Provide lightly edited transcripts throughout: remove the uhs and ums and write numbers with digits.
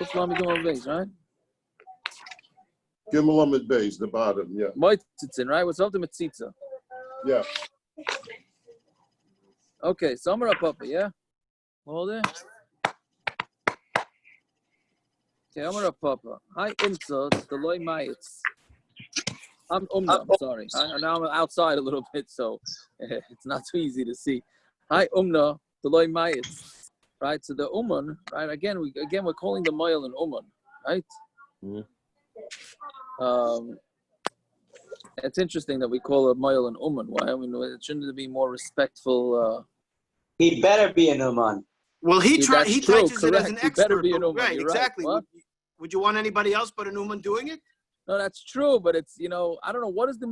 Kuflam Gimel Beis, right? Gimel Amud Beis, the bottom, yeah. Moitzitzin, right? What's up to Metzitza? Yeah. Okay, Samara Papa, yeah? Hold it. Okay, Amara Papa. Hi, Umtzot, the Loy Mayitz. I'm sorry. Now I'm outside a little bit, so it's not too easy to see. Hi, Umna, the Loy Mayitz. Right, so the Uman, right, again, we're calling the Moil an Uman, right? Mm-hmm. It's interesting that we call a Moil an Uman. Why? I mean, it shouldn't be more respectful. He better be an Uman. Well, he touches it as an He expert. better be an Uman. Right, You're exactly. Right. Would you want anybody else but an Uman doing it? No, that's true, but it's, I don't know, what does the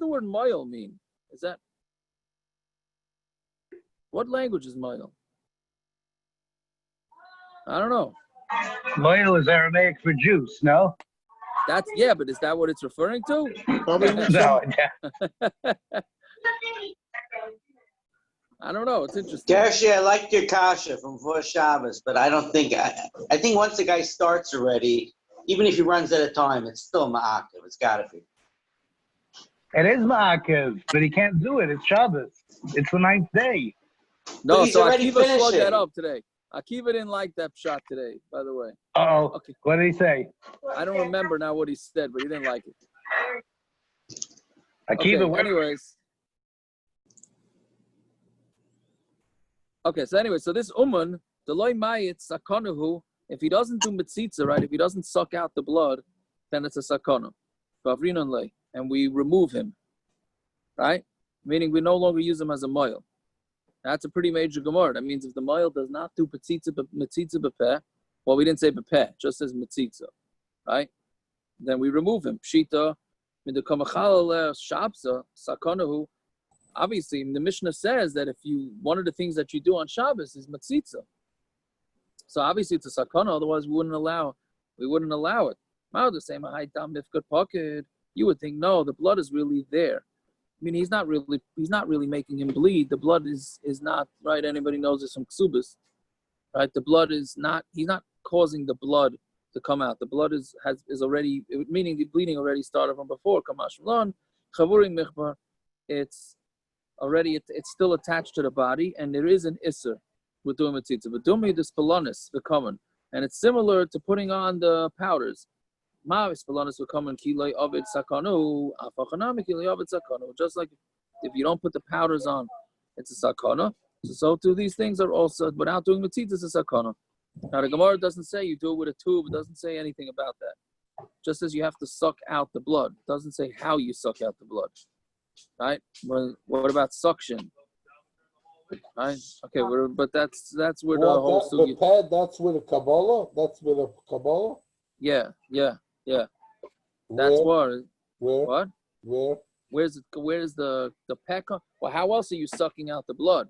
word Moil mean? Is that, what language is Moil? I don't know. Moil is Aramaic for juice, no? But is that what it's referring to? No. I don't know. It's interesting. Gershi, I liked your kasha from before Shabbos, but I don't think, I think once the guy starts already, even if he runs at a time, it's still ma'akev. It's got to be. It is ma'akev, but he can't do it. It's Shabbos. It's the 9th day. No, he's so already Akiva slugged finishing. that up today. Akiva didn't like that shot today, by the way. Uh-oh. Okay. What did he say? I don't remember now what he said, but he didn't like it. Akiva, okay, anyways. Okay, so this Uman, the loy mayit sakonahu, if he doesn't do mitzitza, right, if he doesn't suck out the blood, then it's a sakona. And we remove him, right? Meaning we no longer use him as a moil. That's a pretty major Gemara. That means if the moil does not do mitzitza bepeh, well, we didn't say bepeh, just says mitzitza, right? Then we remove him. Pshita, mid'kamachal shabsa sakonahu. Obviously, the Mishnah says that one of the things that you do on Shabbos is matzitza. So obviously it's a sakana, otherwise we wouldn't allow it. You would think, no, the blood is really there. I mean, he's not really making him bleed. The blood is not, right? Anybody knows this from Ksubis, right? The blood is not, he's not causing the blood to come out. The blood is already, meaning the bleeding already started from before. It's already, it's still attached to the body, and there is an isser with doing mitzitza. But doing the spalanis, the common, and it's similar to putting on the powders. Spalanis will come in kiloi ovid sakanu, afachanami kiloi ovid sakanu. Just like if you don't put the powders on, it's a sakana. So too, these things are also, without doing mitzitza, it's a sakana. Now the Gemara doesn't say you do it with a tube. It doesn't say anything about that. Just as you have to suck out the blood. It doesn't say how you suck out the blood. Right? Well, what about suction? Right? Okay, but that's where the whole sugi. That's with a Kabbalah? That's with a Kabbalah? Yeah. That's Where? What? Where? Where's the peck? Well, how else are you sucking out the blood?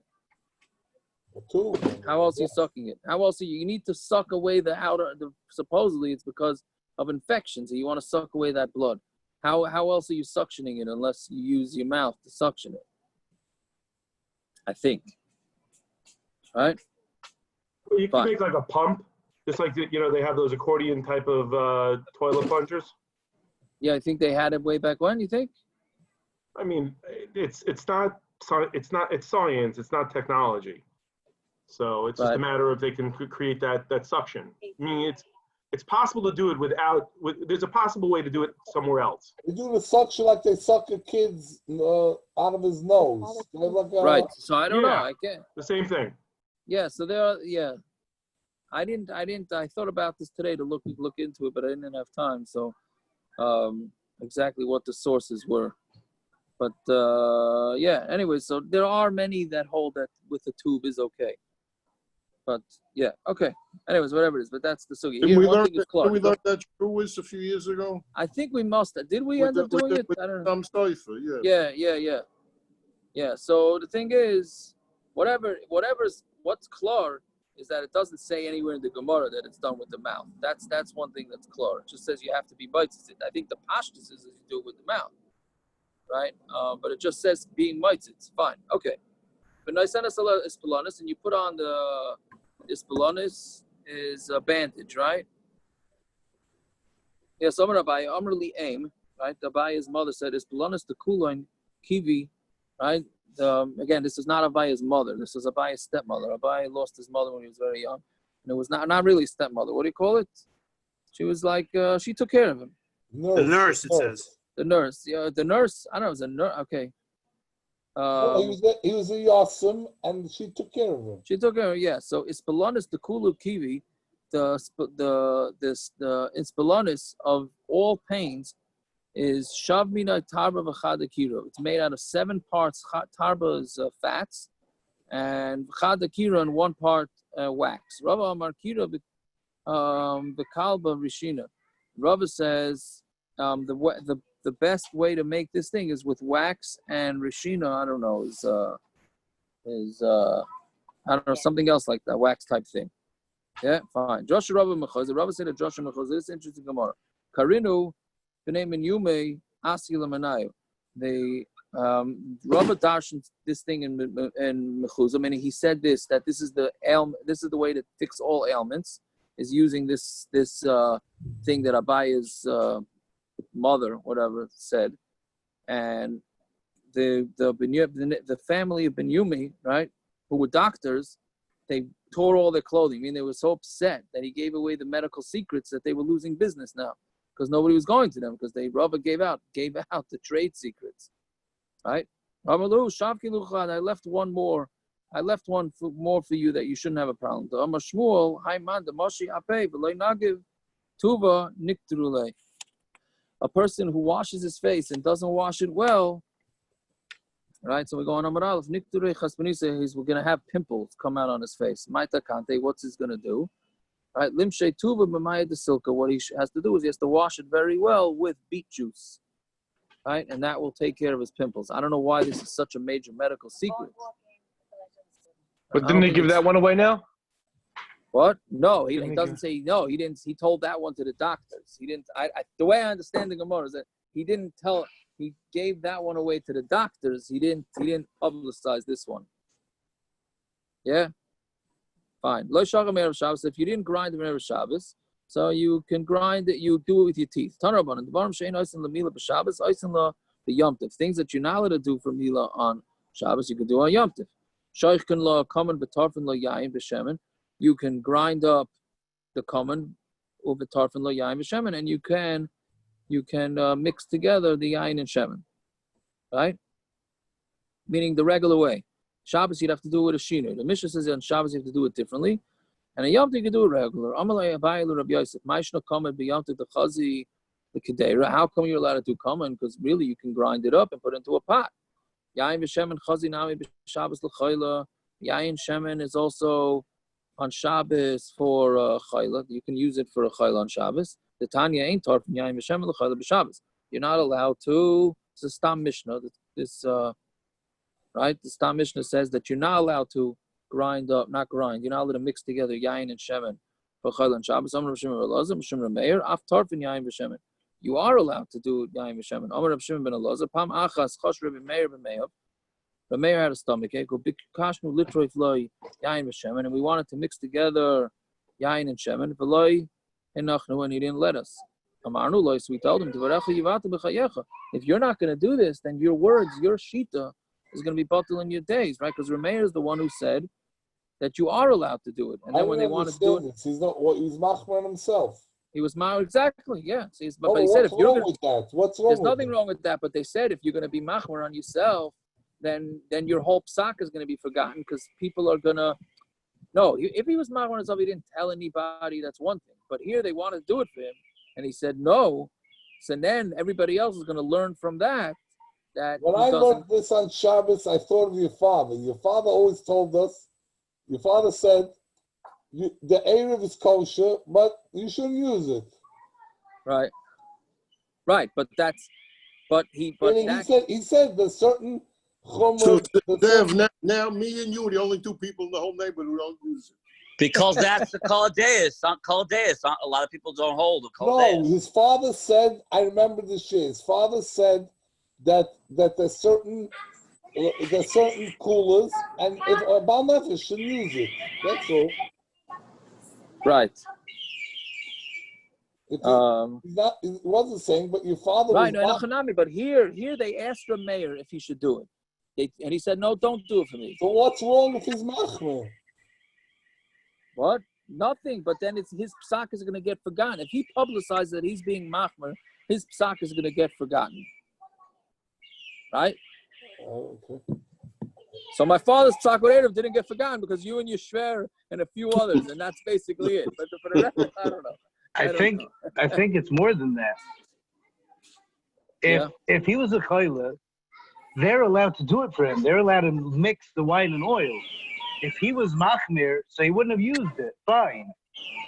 A tube. How else are you sucking it? How else you need to suck away the outer? Supposedly it's because of infection, so you want to suck away that blood. How else are you suctioning it unless you use your mouth to suction it? I think. Right? Well, you can make like a pump, just like they have those accordion type of toilet plungers. Yeah, I think they had it way back when. You think? I mean, it's science. It's not technology. So it's just a matter of they can create that suction. I mean, it's possible to do it there's a possible way to do it somewhere else. They do the suction like they suck a kid's out of his nose. Right. So I don't know. I can't. The same thing. Yeah. So there are. Yeah. I thought about this today to look into it, but I didn't have time. So, exactly what the sources were. But yeah. Anyway, so there are many that hold that with the tube is okay. But yeah, okay. Anyways, whatever it is, but that's the sugi. Did we learn that Jewish a few years ago? I think we must. Did we end up doing it? I don't know. Yeah. So the thing is, what's clear is that it doesn't say anywhere in the Gemara that it's done with the mouth. That's one thing that's clear. It just says you have to be mitzvah. I think the pashtus is you do it with the mouth, right? But it just says being mitzvah. It's fine. Okay. But Nasan is and you put on the Ispalanis is a bandage, right? Yes, Abaya, Amrli aim, right? Abaya's mother said, "Is Belonis the Kuloin Kivi," right? Again, this is not Abaya's mother. This is Abaya's stepmother. Abaya lost his mother when he was very young, and it was not really stepmother. What do you call it? She was like she took care of him. The nurse, it says. The nurse, yeah, the nurse. I don't know, it was a nurse. Okay. He was a Yasim, and she took care of him. She took care of him, yeah. So Ispelonis the Kulu Kivi, the Ispelonis of all pains is Shavmina Tarba V'chada Kiro. It's made out of 7 parts. Tarba is fats, and V'chada Kiro and 1 part wax. Rava Amar Kiro V'kalba Rishina. Rava says the best way to make this thing is with wax and Rishina. I don't know, is I don't know, something else like that, wax type thing. Yeah, fine. Joshua Rava Mechazah. Rava said to Joshua Mechazah, this is interesting Gemara. Karinu b'nei min yume asi l'manayu. The Rava darshan this thing in Mechuzah, meaning he said this, that this is the way to fix all ailments, is using this thing that Abaya's mother, whatever, said, and the family of Ben Yumi, right, who were doctors, they tore all their clothing. I mean, they were so upset that he gave away the medical secrets that they were losing business now because nobody was going to them because Rava gave out the trade secrets, right? I left one more. I left one more for you that you shouldn't have a problem. A person who washes his face and doesn't wash it well, right? So we go on Amud Aleph. We're going to have pimples come out on his face. What's he going to do? Right? Limshe tuva b'maya desilka. What he has to do is he has to wash it very well with beet juice, right? And that will take care of his pimples. I don't know why this is such a major medical secret. But didn't they give that one away now? What? No, he doesn't say no. He didn't. He told that one to the doctors. He didn't. The way I understand the Gemara is that he didn't tell. He gave that one away to the doctors. He didn't publicize this one. Yeah, fine. Lo shagam erev Shabbos. If you didn't grind the erev Shabbos, so you can grind it. You do it with your teeth. Tanrabanan. Devarim shein oisen lemila b'Shabbos. Oisen la b'Yom Tov. Things that you're not allowed to do for mila on Shabbos, you can do on Yom Tov. Shoichken la cumin b'tarfin la yayin b'shemen. You can grind up the cumin over tarfin lo yayin v'shemen, and you can mix together the yayin and shemen, right? Meaning the regular way. Shabbos you'd have to do it with a shinu. The Mishnah says on Shabbos you have to do it differently, and on Yom Tov you can do it regular. Amalei Abaya Rabbi Yosef. Ma'ishna cumin b'Yom Tov the chazi the kedera. How come you're allowed to do cumin? Because really you can grind it up and put it into a pot. Yayin v'shemen chazi nami b'Shabbos l'chayla. Yayin shemen is also on Shabbos for chayla. You can use it for a chayla on Shabbos. The Tanya ain't taught from Yain V'Shem l'chayla b'Shabbos. You're not allowed to. It's a Stam Mishnah. Right? The Stam Mishnah says that you're not allowed to grind up, not grind. You're not allowed to mix together Yain and Shemen for chayla on Shabbos. Amar Rav Shimon ben Elazar, Rav Shimon ben Meir, af tarfin Yain V'Shemen. You are allowed to do Yain V'Shemen. Amar Rav Shimon ben Elazar, Pam achas chosh Rabbi Meir ben Meir. The mayor had a stomach ache. And we wanted to mix together yain and shemen. And he didn't let us. So we told him, if you're not going to do this, then your words, your shita, is going to be batil in your days, right? Because Rameir is the one who said that you are allowed to do it. And then when they wanted to do it, he's machman himself. He was exactly, yeah. So but he said, if you're with that? What's wrong? There's nothing wrong with that. But they said if you're going to be machmer on yourself, then your whole psak is going to be forgotten because people are going to... No, if he was machmer on himself, he didn't tell anybody, that's one thing. But here they wanted to do it for him, and he said no. So then everybody else is going to learn from that. When I learned this on Shabbos, I thought of your father. Your father always told us, your father said, the Erev is kosher, but you shouldn't use it. Right. Right, but that's... He said there's certain... So now me and you are the only two people in the whole neighborhood who don't use it. Because that's the Kaladeus. A lot of people don't hold the Kaladeus. No, his father said, I remember this year, his father said that there's certain coolers, and if a Baal Nefesh should use it. That's all. Right. He wasn't saying, but your father right, was no, but here they asked the mayor if he should do it. And he said, no, don't do it for me. So what's wrong if he's machmir? What? Nothing, but then his psak is going to get forgotten. If he publicizes that he's being machmir, his psak is going to get forgotten. Right? Okay. So my father's psak with Erev didn't get forgotten because you and your shver and a few others, and that's basically it. But for the rest, I don't know. I think it's more than that. If he was a chayla, they're allowed to do it for him. They're allowed to mix the wine and oil. If he was machmir, so he wouldn't have used it, fine.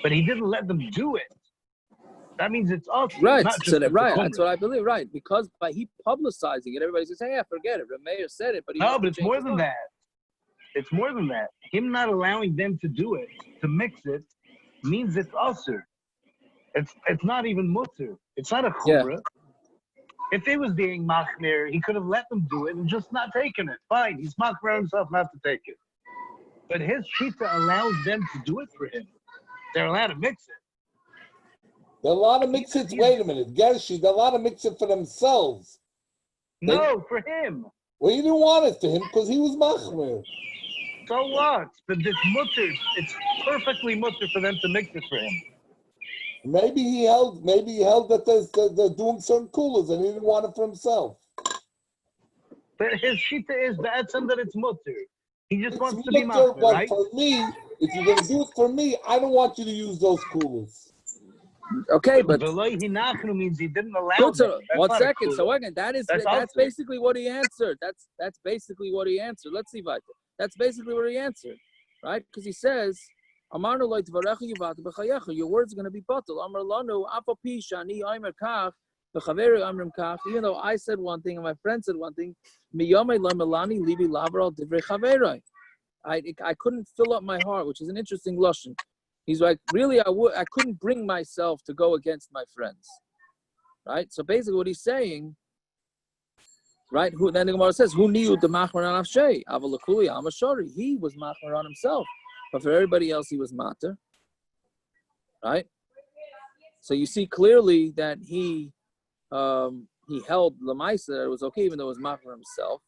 But he didn't let them do it. That means it's us. Right. Not just So that's what I believe. Right. Because by he publicizing it, everybody says, hey, forget it. The mayor said it, but but it's more than that. It's more than that. Him not allowing them to do it, to mix it, means it's usur. It's not even mutter. It's not a chumrah. Yeah. If it was being machmir, he could have let them do it and just not taken it. Fine, he's machmir himself not to take it. But his shita allows them to do it for him. They're allowed to mix it. They're allowed to mix it. Wait a minute, Gershi. They're allowed to mix it for themselves. No, for him. Well, you didn't want it for him because he was machmir. So what? But it's mutter. It's perfectly mutter for them to mix it for him. Maybe he held that they're doing certain coolers and he didn't want it for himself. But his shita is the etzem that it's mutter. He just wants to be machmir, right? For me, if you're going to do it for me, I don't want you to use those coolers. Okay, but Veloy hinachnu means he didn't allow them. 1 second. So again, that's basically what he answered. That's basically what he answered. Let's see, Vita. That's basically what he answered, right? Because he says, "Amarnu lo tvarechu yivatu b'chayecha." Your word's going to be batul. Amar lanu apapi shani aimer kach v'chaveri aimerim kach. Even though I said one thing and my friend said one thing, miyomei lamelani libi lavar al divrei chaverai. I couldn't fill up my heart, which is an interesting lashon. He's like, really, I couldn't bring myself to go against my friends, right? So basically, what he's saying, right? Then the Gemara says, "Who knew the machmer on Avshay? Avalakuli Amashori." He was machmer on himself, but for everybody else, he was mater, right? So you see clearly that he held Lamaisa that it was okay, even though it was machmer himself.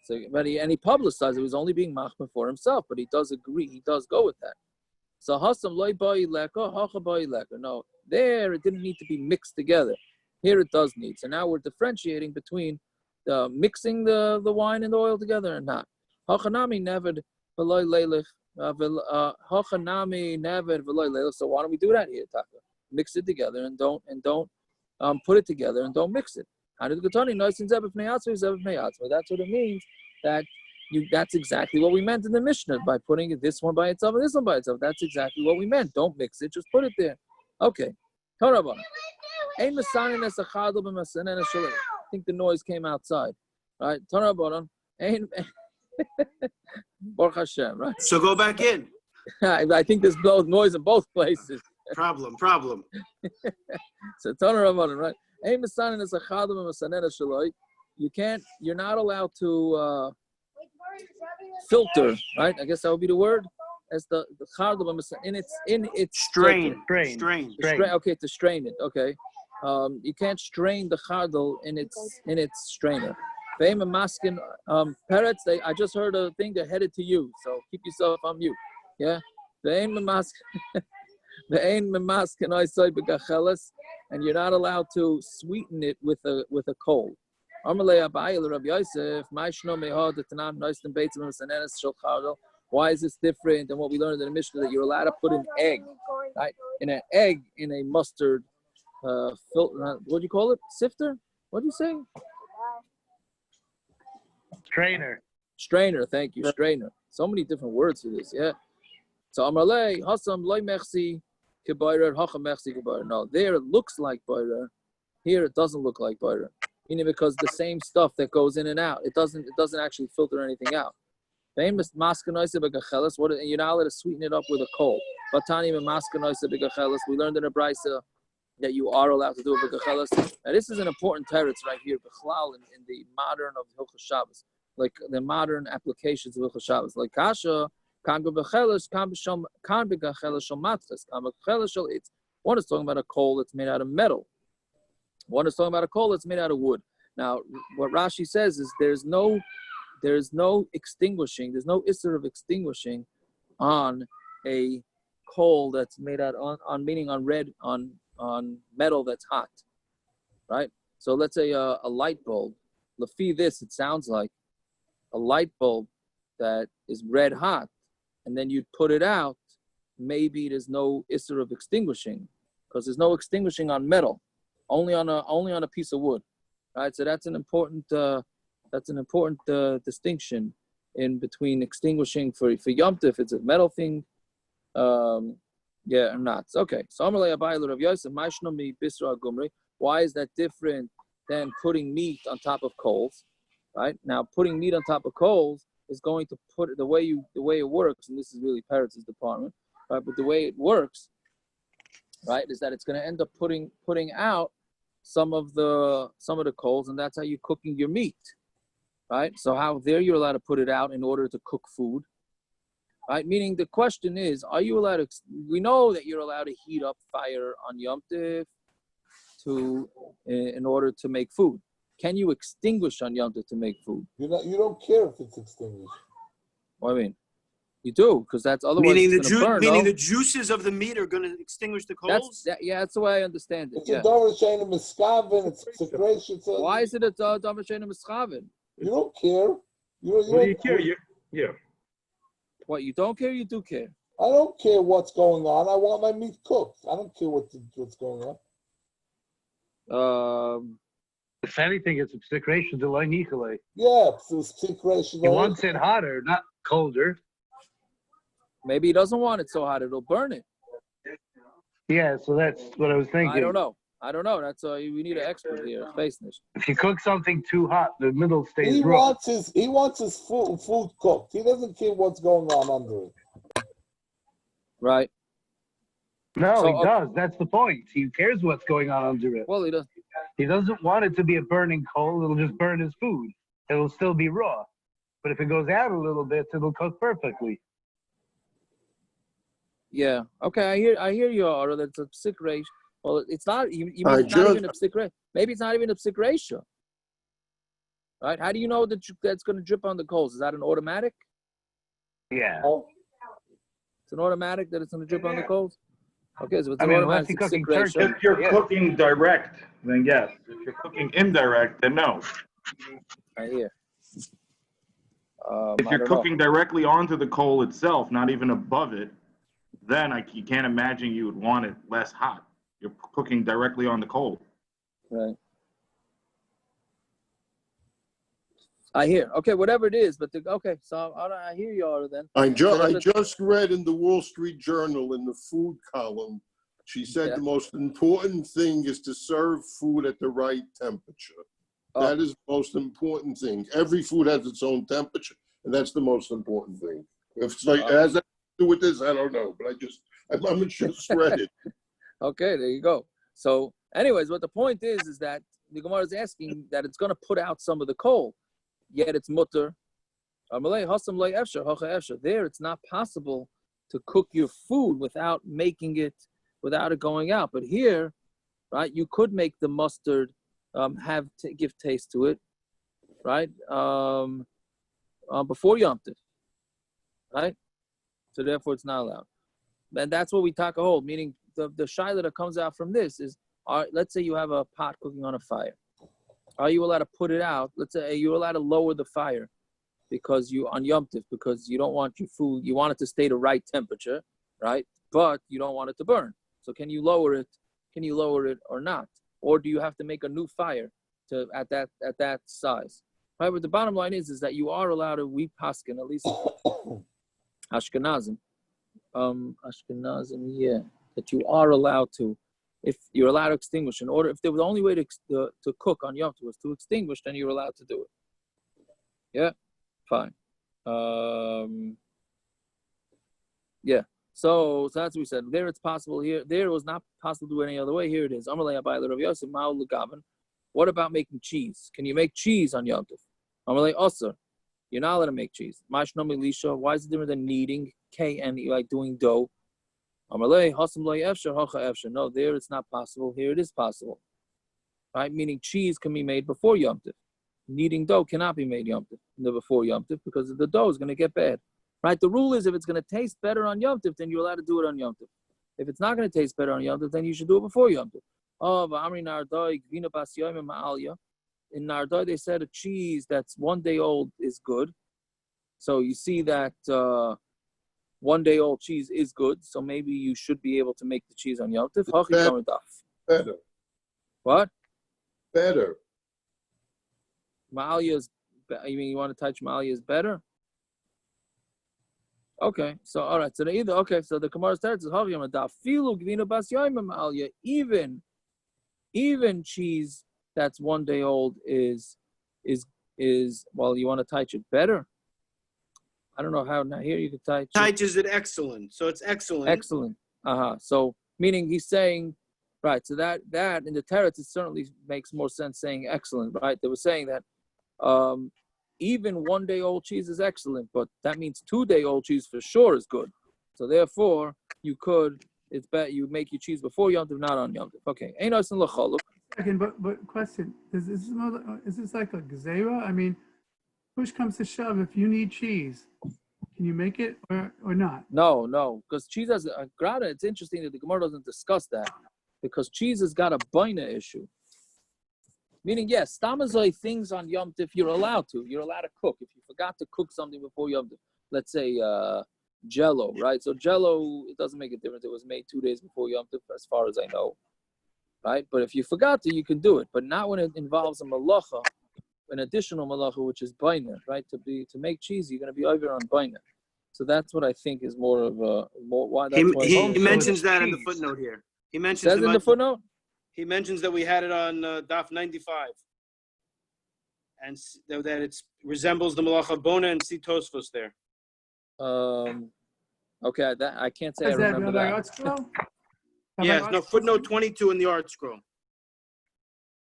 So, he publicized it was only being machmer for himself, but he does agree, he does go with that. So hasam loy boy leka, hacha boy leka. No, there it didn't need to be mixed together. Here it does need. So now we're differentiating between mixing the wine and the oil together and not. Hachanami never v'loy leilech. Hachanami never v'loy leilech. So why don't we do that here, Taka? Mix it together and don't put it together and don't mix it. That's what it means that. That's exactly what we meant in the Mishnah by putting this one by itself and this one by itself. That's exactly what we meant. Don't mix it, just put it there. Okay. I think the noise came outside. Right? Baruch Hashem, right? So go back in. I think there's noise in both places. Problem. So right? You're not allowed to filter, right? I guess that would be the word. As the chardal in its strain. Okay, to strain it. Okay, you can't strain the chardal in its strainer. Parrots. I just heard a thing. They're headed to you, so keep yourself on mute. Yeah. And you're not allowed to sweeten it with a coal. Why is this different than what we learned in the Mishnah that you're allowed to put an egg, right? In an egg in a mustard filter. What do you call it? Sifter? What do you say? Strainer. Thank you. Strainer. So many different words for this. Yeah. So Amarle Hasam Loy Mechsi Kibayrer Hacha Mechsi Kibayrer. No, there it looks like Bayrer. Here it doesn't look like Bayrer. Meaning because the same stuff that goes in and out, it doesn't actually filter anything out. Famous maskanoisa begachelis. What? You're not allowed to sweeten it up with a coal. Batani maskanoisa begachelis. We learned in a braysa that you are allowed to do a begachelis. And this is an important teretz right here. Bechlal in the modern of Hilchos Shabbos, like the modern applications of Hilchos Shabbos, like kasha kan begachelis kan begachelis shal matches kan begachelis shal itz. One is talking about a coal that's made out of metal. One is talking about a coal that's made out of wood. Now, what Rashi says is there's no extinguishing, there's no issur of extinguishing on a coal that's made out on metal that's hot, right? So let's say a light bulb. Lefi this, it sounds like a light bulb that is red hot, and then you'd put it out. Maybe there's no issur of extinguishing because there's no extinguishing on metal, only on a piece of wood, right? So that's an important distinction in between extinguishing for Yom Tov if it's a metal thing, or not. Okay. So Amalei Abaya Rav Yosef Mashno mi Bisra Gumri. Why is that different than putting meat on top of coals? Right now, putting meat on top of coals is going to put the way it works, and this is really Peretz's department, right? But the way it works, right, is that it's going to end up putting out some of the coals, and that's how you're cooking your meat, right? So how there you're allowed to put it out in order to cook food, right? Meaning the question is, are you allowed to? We know that you're allowed to heat up fire on Yom Tov in order to make food. Can you extinguish on Yom Tov to make food? You don't care if it's extinguished. Well, I mean, you do, because that's otherwise Meaning it's going to burn. Meaning the juices of the meat are going to extinguish the coals? That's the way I understand it. It's a davar she'eino miskaven. It's secretion. Why is it a davar she'eino miskaven? You don't care. You don't care. Yeah. What, you don't care? You do care. I don't care what's going on. I want my meat cooked. I don't care what's going on. If anything, it's a secretion to nichale. Yeah, it's secretion. He wants it hotter, not colder. Maybe he doesn't want it so hot it'll burn it. Yeah, so that's what I was thinking. I don't know. That's we need an expert here. If you cook something too hot, the middle stays he raw. He wants his food cooked. He doesn't care what's going on under it. Right. No, he does. That's the point. He cares what's going on under it. Well, he does. He doesn't want it to be a burning coal. It'll just burn his food. It'll still be raw. But if it goes out a little bit, it'll cook perfectly. Yeah. Okay. I hear you, Ara. That's a psik reish. Well, it's not even. It's not even a psik reish. Maybe it's not even a psik reisha. Right? How do you know that that's going to drip on the coals? Is that an automatic? Yeah. It's an automatic that it's going to drip on the coals. Okay, so it's an automatic. If you're cooking direct, then yes. If you're cooking indirect, then no. I hear. If you're cooking directly onto the coal itself, not even above it, then you can't imagine you would want it less hot. You're cooking directly on the coal. Right. I hear. Okay, whatever it is, but so I hear you all then. I just read in the Wall Street Journal in the food column, she said the most important thing is to serve food at the right temperature. That is the most important thing. Every food has its own temperature, and that's the most important thing. If it's like, it has anything to do with this, I don't know, but I just read it. Okay, there you go. So, anyways, what the point is that the Gemara is asking that it's going to put out some of the coal. Yet it's mutter. There, it's not possible to cook your food without it going out. But here, right, you could make the mustard give taste to it, right? Before Yom Tov, right? So therefore, it's not allowed. And that's what we talk a hold. Meaning, the shaila that comes out from this is, let's say you have a pot cooking on a fire. Are you allowed to put it out? Let's say you're allowed to lower the fire because on Yom Tov, because you don't want your food, you want it to stay the right temperature, right? But you don't want it to burn. So can you lower it? Can you lower it or not? Or do you have to make a new fire at that size? Right, but the bottom line is that you are allowed to, we paskin, at least Ashkenazim, that you are allowed to. If you're allowed to extinguish, if there was the only way to cook on Yom Tov was to extinguish, then you're allowed to do it. Yeah, fine. Yeah. So that's what we said. There it's possible. Here, there it was not possible to do it any other way. Here it is. What about making cheese? Can you make cheese on Yom Tov? You're not allowed to make cheese. Why is it different than kneading? Like doing dough. No, there it's not possible. Here it is possible. Right? Meaning cheese can be made before Yom Tov. Kneading dough cannot be made before Yom Tov because the dough is going to get bad. Right? The rule is if it's going to taste better on Yom Tov, then you're allowed to do it on Yom Tov. If it's not going to taste better on Yom Tov, then you should do it before Yom Tov. In Nardoi, they said a cheese that's 1 day old is good. So you see that 1 day old cheese is good. So maybe you should be able to make the cheese on Yom Tov. Better. What? Better. Ma'alya is, you mean you want to touch Ma'alya is better? Okay, so all right, so the either so the Gemara starts with even cheese that's 1 day old is well, you want to touch it better. I don't know how. Now here you can touch. Touches it excellent, so it's excellent. Excellent. So meaning he's saying, right? So that in the teretz it certainly makes more sense saying excellent, right? They were saying that even 1 day old cheese is excellent, but that means 2 day old cheese for sure is good. So therefore, it's better you make your cheese before Yom Tov, not on Yom Tov. Okay. Second, but question: is this like a gezerah? I mean, push comes to shove. If you need cheese, can you make it or not? No, because cheese has a grada. It's interesting that the Gemara doesn't discuss that because cheese has got a baina issue. Meaning, yes, stamazoi things on Yom Tov you're allowed to. You're allowed to cook. If you forgot to cook something before Yom Tov, let's say Jello, right? So Jello, it doesn't make a difference. It was made 2 days before Yom Tov, as far as I know, right? But if you forgot to, you can do it. But not when it involves a malacha, an additional malacha, which is baina, right? To make cheese, you're going to be over on baina. So that's what I think is more of a why. That's why He mentions that in the footnote here. He mentions says in the footnote. He mentions that we had it on Daf 95, and that it resembles the malacha of bona and see Tosfos there. Okay, I can't say I remember that. Yes, no, footnote 22 in the art scroll.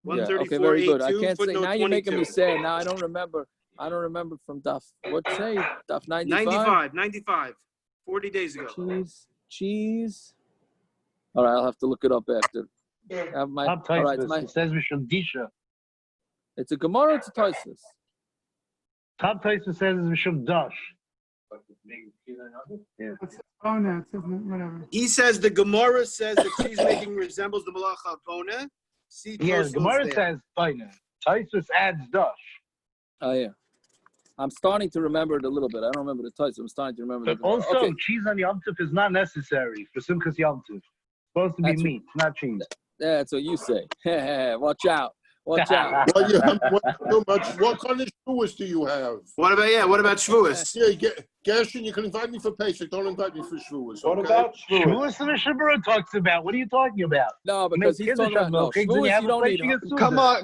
Yeah, okay, very good. I can't say now. You're making me sad. Now I don't remember from Daf. What say Daf 95? 95, 40 days ago. Cheese. All right, I'll have to look it up after. All right, it says Mishum it's a Gemara, it's a Taisus. Top Taisus says it's Mishum Dash. Yeah. Oh no, it says whatever. He says the Gemara says that cheese making resembles the malacha of bona. Yeah, the Gemara says baina. Taisus adds Dash. Oh yeah. I'm starting to remember it a little bit. I don't remember the Taisus. I'm starting to remember. But also, cheese on Yom Tov is not necessary for Simchas Yom Tov. It's supposed to be meat, not cheese. That's what you say. Watch out. Watch out. What kind of Shavuos do you have? What about Shavuos? Yeah, Gershon, you can invite me for Pesach. Don't invite me for Shavuos. What about Shavuos? Shavuos the Mishnah talks about. What are you talking about? No, because he's talking about Shavuos. You don't need.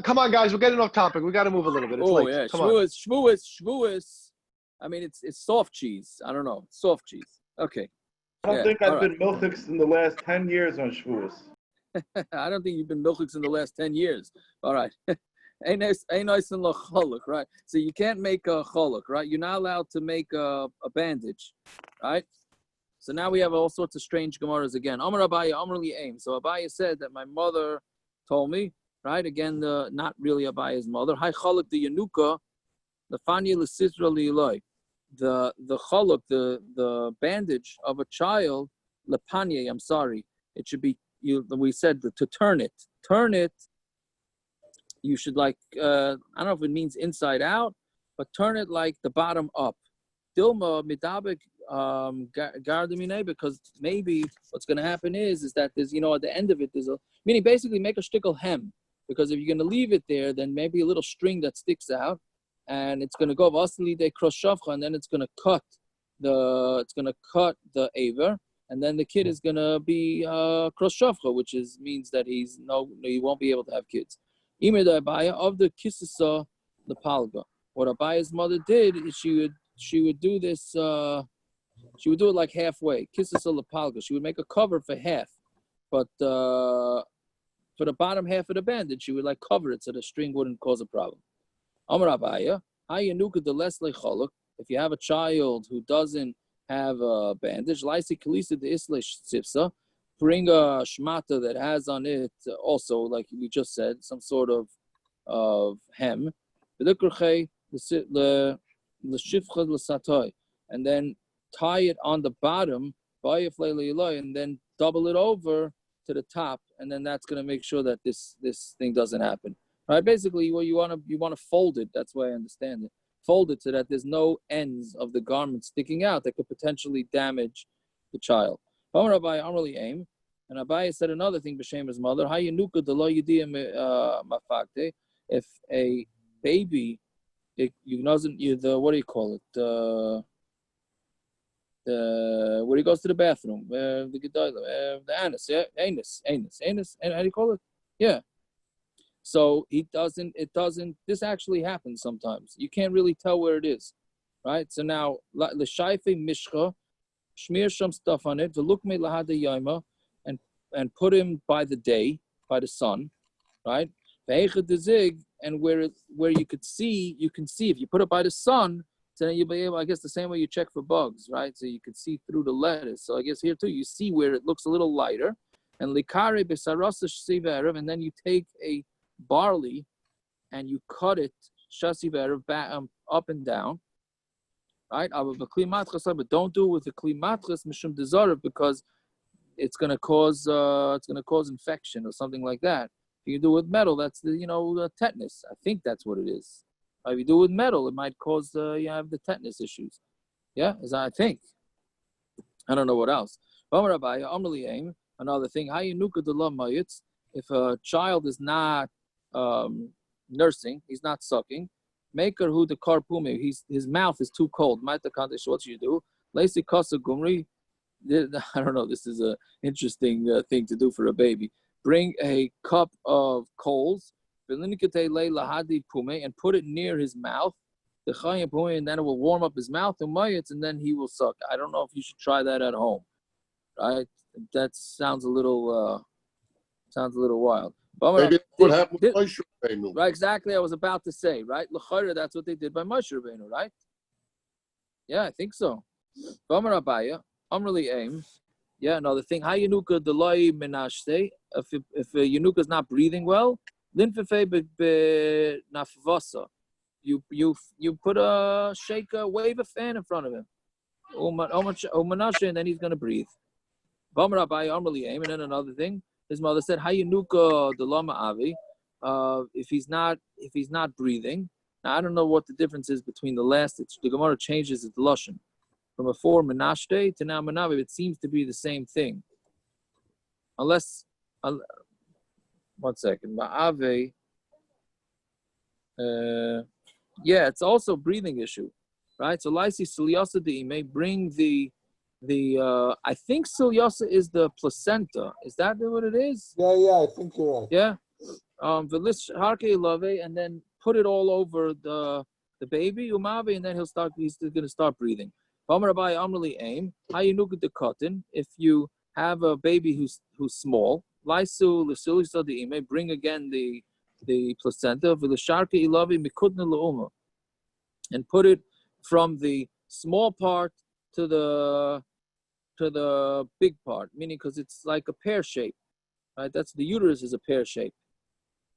Come on, guys. We're getting off topic. We got to move a little bit. It's late. Yeah, come Shavuos. I mean, it's soft cheese. I don't know, soft cheese. Okay. I don't think I've been milchiks in the last 10 years on Shavuos. I don't think you've been milchiks in the last 10 years. All right. Ain't nice in the choluk, right? So you can't make a choluk, right? You're not allowed to make a bandage, right? So now we have all sorts of strange Gemaras again. Amar Abaya, Amar li aim. So Abaya said that my mother told me, right? Again, not really Abaya's mother. Hi choluk the yanuka, the fanya l'sisra li'iloi. The choluk, the bandage of a child, lepanye, I'm sorry. It should be, we said to turn it. You should I don't know if it means inside out, but turn it like the bottom up. Dilma midabek gardamine, because maybe what's going to happen is that there's, at the end of it, meaning basically make a shtickle hem, because if you're going to leave it there, then maybe a little string that sticks out, and it's going to go vasili de kroshavcha, and then it's going to cut the aver. And then the kid is gonna be kroshavcha, which means that he won't be able to have kids. Imer the Abaya of the kisisa the palga. What Abaya's mother did is she would do this. She would do it like halfway. Kisisa the palga. She would make a cover for half, but for the bottom half of the bandage, she would cover it so the string wouldn't cause a problem. Amar Abaya, hayanuka the lesle choluk. If you have a child who doesn't have a bandage. Laisi kalisa de islish sipsa. Bring a shmata that has on it also, like we just said, some sort of hem. And then tie it on the bottom, and then double it over to the top, and then that's going to make sure that this thing doesn't happen. Right? Basically, what you want to fold it. That's why I understand it. Fold it so that there's no ends of the garment sticking out that could potentially damage the child. And Abaya said another thing b'shem his mother. If a baby, what do you call it? Where he goes to the bathroom, the anus, yeah, anus. And how do you call it? Yeah. So it doesn't. This actually happens sometimes. You can't really tell where it is, right? So now l'shayfe mishcha, smear some stuff on it. V'lukme lahada yaima, and put him by the day, by the sun, right? And where you can see if you put it by the sun, so then you'll be able, I guess the same way you check for bugs, right? So you can see through the lettuce. So I guess here too, you see where it looks a little lighter. And likare besarasa shasiverev, and then you take a barley and you cut it shasiverev up and down, right? But don't do it with the kli matras mishum dezarev, because it's gonna cause infection or something like that. If you do it with metal, that's the tetanus. I think that's what it is. If you do it with metal, it might cause you have the tetanus issues. Yeah, as I think. I don't know what else. Another thing, if a child is not nursing, he's not sucking, make her who the karpume, his mouth is too cold. What you do? Lacy kasa gumri. I don't know. This is an interesting thing to do for a baby. Bring a cup of coals, and put it near his mouth. And then it will warm up his mouth, and then he will suck. I don't know if you should try that at home, right? That sounds a little wild. Maybe what happened with Moshe Rabbeinu. Right, exactly. I was about to say, right? L'chayra, that's what they did by Moshe Rabbeinu, right? Yeah, I think so. Abaya, really aim. Yeah, another thing. Hayanuka delay menashte. If a Yanuka is not breathing well, linfefe be nafvasa. You put a shaker, wave a fan in front of him. And then he's gonna breathe. Abaya, aim. And then another thing. His mother said, Hayanuka delama avi. If he's not breathing. Now I don't know what the difference is between the last. The Gemara changes its lashon from before menashte to now menavi. It seems to be the same thing, unless. 1 second, ma'ave. Yeah, it's also a breathing issue, right? So laisi silyasa de may bring the I think silyasa is the placenta. Is that what it is? Yeah, I think you're right. Yeah. And then put it all over the baby, umavi, and then he's going to start breathing. If you have a baby who's small, bring again the placenta, and put it from the small part to the big part, meaning because it's like a pear shape, right? That's the uterus is a pear shape,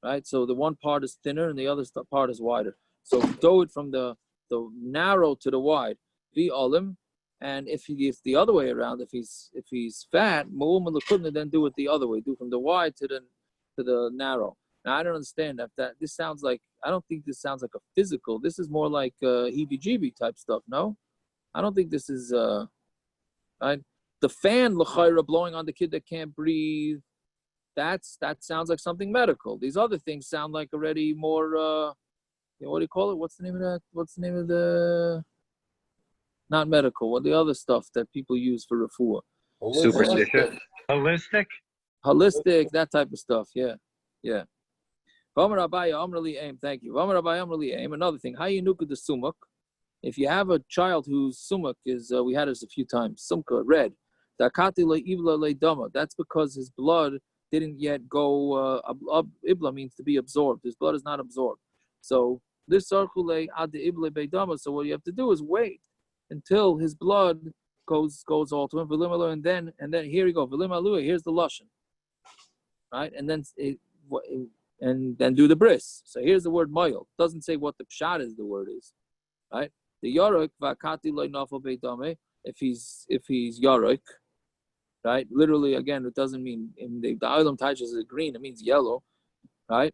right? So the one part is thinner and the other part is wider. So do it from the narrow to the wide. And if the other way around, if he's fat, then do it the other way. Do from the wide to the narrow. Now I don't understand that. This sounds like, I don't think this sounds like a physical. This is more like heebie-jeebie type stuff. No, I don't think this is right. The fan l'chayra blowing on the kid that can't breathe. That sounds like something medical. These other things sound like already more. What do you call it? What's the name of that? What's the name of the? Not medical. What the other stuff that people use for refuah? Superstitious. Holistic, that type of stuff. Yeah. Thank you. Another thing. Hayanuka the sumak. If you have a child whose sumak is, we had this a few times, sumka, red. That's because his blood didn't yet go, ibla means to be absorbed. His blood is not absorbed. So this sarkule ad ibla beidama. So what you have to do is wait until his blood goes all to him. And then here you go. Here's the lashon, right? And then do the bris. So here's the word moil. Doesn't say what the pshat is. The word is, right? The yarok vakati loy nafal beidame. If he's yarok, right? Literally, again, it doesn't mean in the olam taishes is green. It means yellow, right?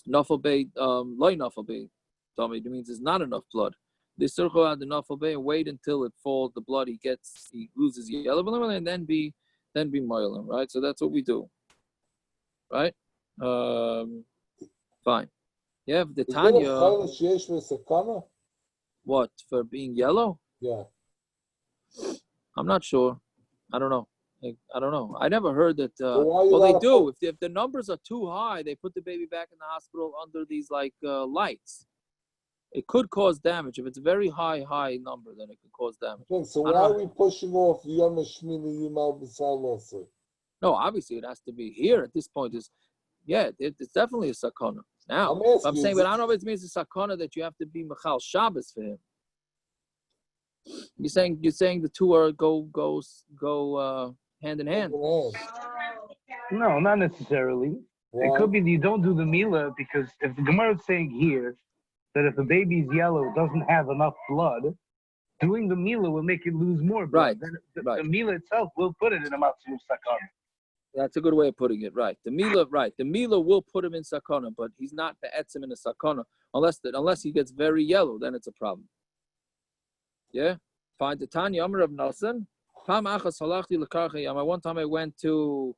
Nafal beid loy nafal beidame. It means there's not enough blood. The circle at the nafal beid and wait until it falls. The blood he loses yellow, and then be moilim, right? So that's what we do, right? Fine. Yeah, the Tanya. What, for being yellow? Yeah. I'm not sure. I don't know. I never heard that. Well, they do. If the numbers are too high, they put the baby back in the hospital under these lights. It could cause damage. If it's a very high number, then it could cause damage. Okay, so why are we pushing off Yom Shmini Yimal B'Sal? No, obviously it has to be here at this point. It's definitely a sakana. Now, I'm saying, but I don't know if it means a sakana that you have to be Machal Shabbos for him. You're saying the two are go hand in hand. No, not necessarily. Why? It could be that you don't do the Mila because if the Gemara is saying here that if the baby's yellow doesn't have enough blood, doing the Mila will make it lose more blood. Right. Then the Mila itself will put it in a Matsuv Sakana. That's a good way of putting it, right? The Mila will put him in sakana, but he's not the etzim in a sakana unless he gets very yellow, then it's a problem. Yeah? Fine. The Tanya Amr of Nasan. One time I went to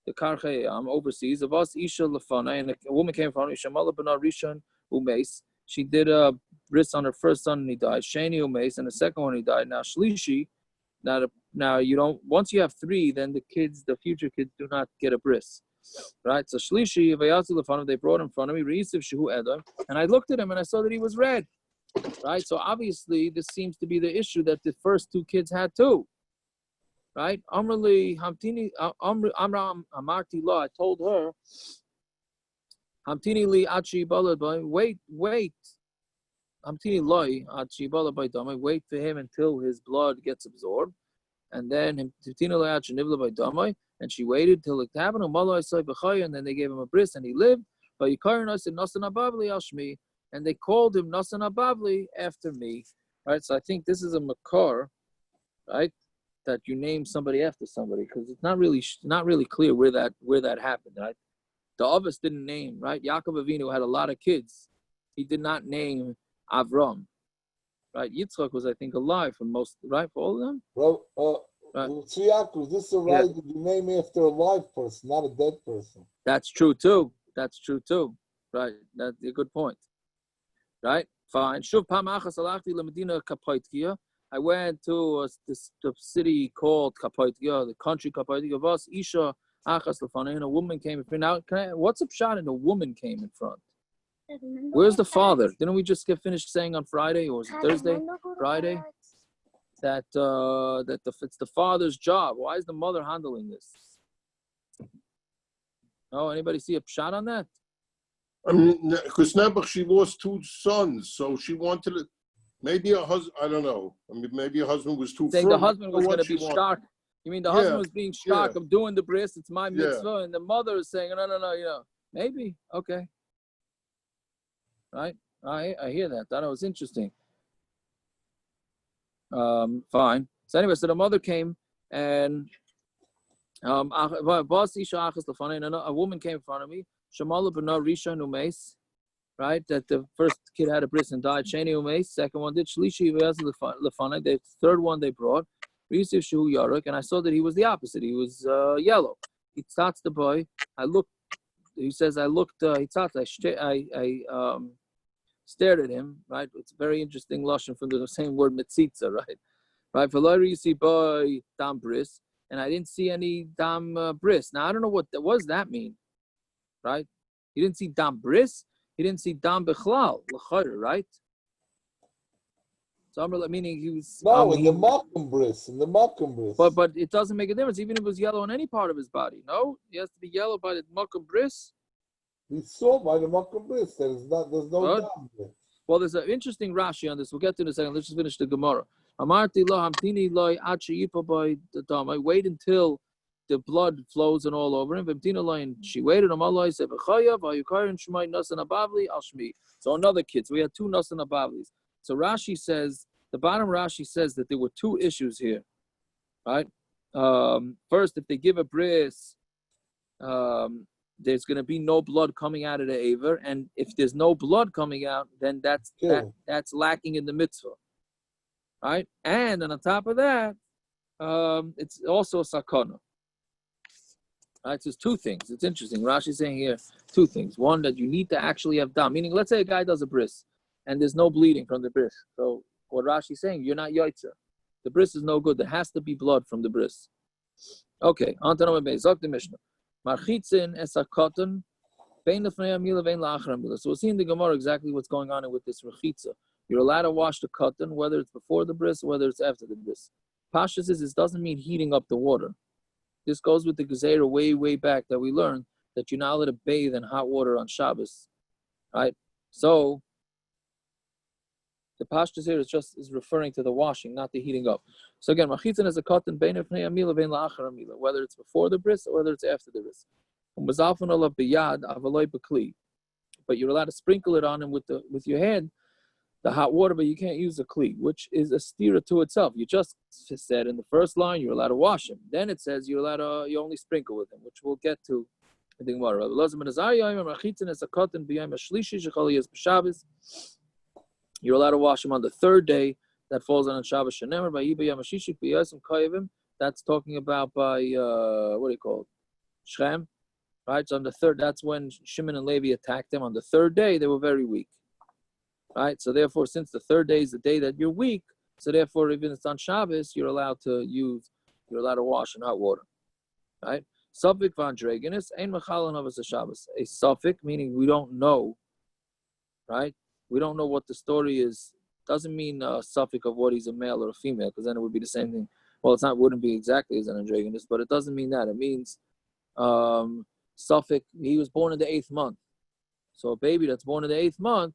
the Karchei overseas. Of us, Isha Lefana, and a woman came from Shamala B'na Rishon Umeis. She did a bris on her first son and he died. Shani Umeis, and the second one he died. Now Shlishi. Now you don't. Once you have three, then the future kids do not get a bris, right? So Shlishi, they brought in front of me, Reisiv Shehu Edom, and I looked at him and I saw that he was red, right? So obviously this seems to be the issue that the first two kids had too, right? Amrli Hamtini Amram Amarti Law. I told her, Hamtini Li Achi Balad, wait. Hamtini Loi Achi Balad by Dama. Wait for him until his blood gets absorbed. And then and she waited till it happened. And then they gave him a bris, and he lived. But Nasan Abavli, and they called him Nasan Abavli after me. Right. So I think this is a makar, right? That you name somebody after somebody because it's not really clear where that happened. Right. The Avos didn't name. Right. Yaakov Avinu had a lot of kids. He did not name Avram. Right, Yitzchak was, I think, alive for all of them. Well, Yaakov, this is a right that you name after a live person, not a dead person. That's true too. Right, that's a good point. Right, fine. Shuv pam achas alachti leMedina Kapaitkia. I went to the city called Kapaitkia, the country Kapaitkia. Vas Isha achas lefanei, and a woman came in front. Now, what's a pshat and a woman came in front? Where's the father? Didn't we just get finished saying on Friday, or was it Thursday? Friday? That it's the father's job. Why is the mother handling this? Oh, anybody see a pshat on that? I mean, because Nebuch, she lost two sons, so she wanted to. Maybe her husband. I don't know. I mean, maybe her husband was too. Saying the husband was going to be shocked. You mean the husband was being shocked of doing the bris? It's my mitzvah, and the mother is saying, no. Maybe okay. Right, I hear that. That was interesting. Fine. So anyway, so the mother came and a woman came in front of me. Shamala B'na Rishon Umeis, right? That the first kid had a bris and died. Shani Umeis. Second one did Shlishi Lefana. The third one they brought Reisiv Shehu Yaruk, and I saw that he was the opposite. He was yellow. He starts the boy. I looked. He says I looked. I stared at him, right? It's a very interesting lashon from the same word mitzitza, right? Right? You see boy dam bris, and I didn't see any dam bris. Now I don't know what that mean, right? He didn't see dam bris. He didn't see dam bechlal l'chayr, right? So I'm meaning he was in the makom bris, But it doesn't make a difference, even if it was yellow on any part of his body. No, he has to be yellow by the makom bris. We saw by the makom bris. There's no doubt. Well, there's an interesting Rashi on this. We'll get to it in a second. Let's just finish the Gemara. Amarti lo hamtini loy achi yipaboy the dam. I wait until the blood flows and all over him. And she waited. Said, Nasan habavli al shmi. So another kid. So we had two Nasan habavlis. So Rashi says, the bottom Rashi says that there were two issues here, right? First, if they give a bris, there's going to be no blood coming out of the aver, and if there's no blood coming out, then that's lacking in the mitzvah, right? And on top of that, it's also a sakana. Right, so it's two things. It's interesting. Rashi's saying here two things. One, that you need to actually have dam. Meaning, let's say a guy does a bris, and there's no bleeding from the bris. So what Rashi's saying, you're not yaitza. The bris is no good. There has to be blood from the bris. Okay, on to number base. Zok the Mishnah. Marchitzin es a cotton. So we'll see in the Gemara exactly what's going on with this rechitza. You're allowed to wash the cotton, whether it's before the bris, whether it's after the bris. Pasha says this doesn't mean heating up the water. This goes with the Gezerah way back that we learned that you're not allowed to bathe in hot water on Shabbos, right? So the pashtus here is referring to the washing, not the heating up. So again, machitzin is a cotton whether it's before the bris or whether it's after the bris. But you're allowed to sprinkle it on him with your hand, the hot water, but you can't use a kli, which is a stira to itself. You just said in the first line you're allowed to wash him. Then it says you only sprinkle with him, which we'll get to in the Gemara. Elazar Ben Azaria, you're allowed to wash him on the third day that falls on Shabbos. That's talking about by what do you call it? Shem, right? So on the third, that's when Shimon and Levi attacked them. On the third day, they were very weak. Right, so therefore, since the third day is the day that you're weak, so therefore, even if it's on Shabbos, you're allowed to wash in hot water. Right? Suffik van adroginis ein mechalan of a Shabbos. A suffik meaning we don't know. Right? We don't know what the story is. Doesn't mean a suffik of what he's a male or a female, because then it would be the same thing. Well, wouldn't be exactly as an adroginis, but it doesn't mean that. It means suffik. He was born in the 8th month, so a baby that's born in the 8th month.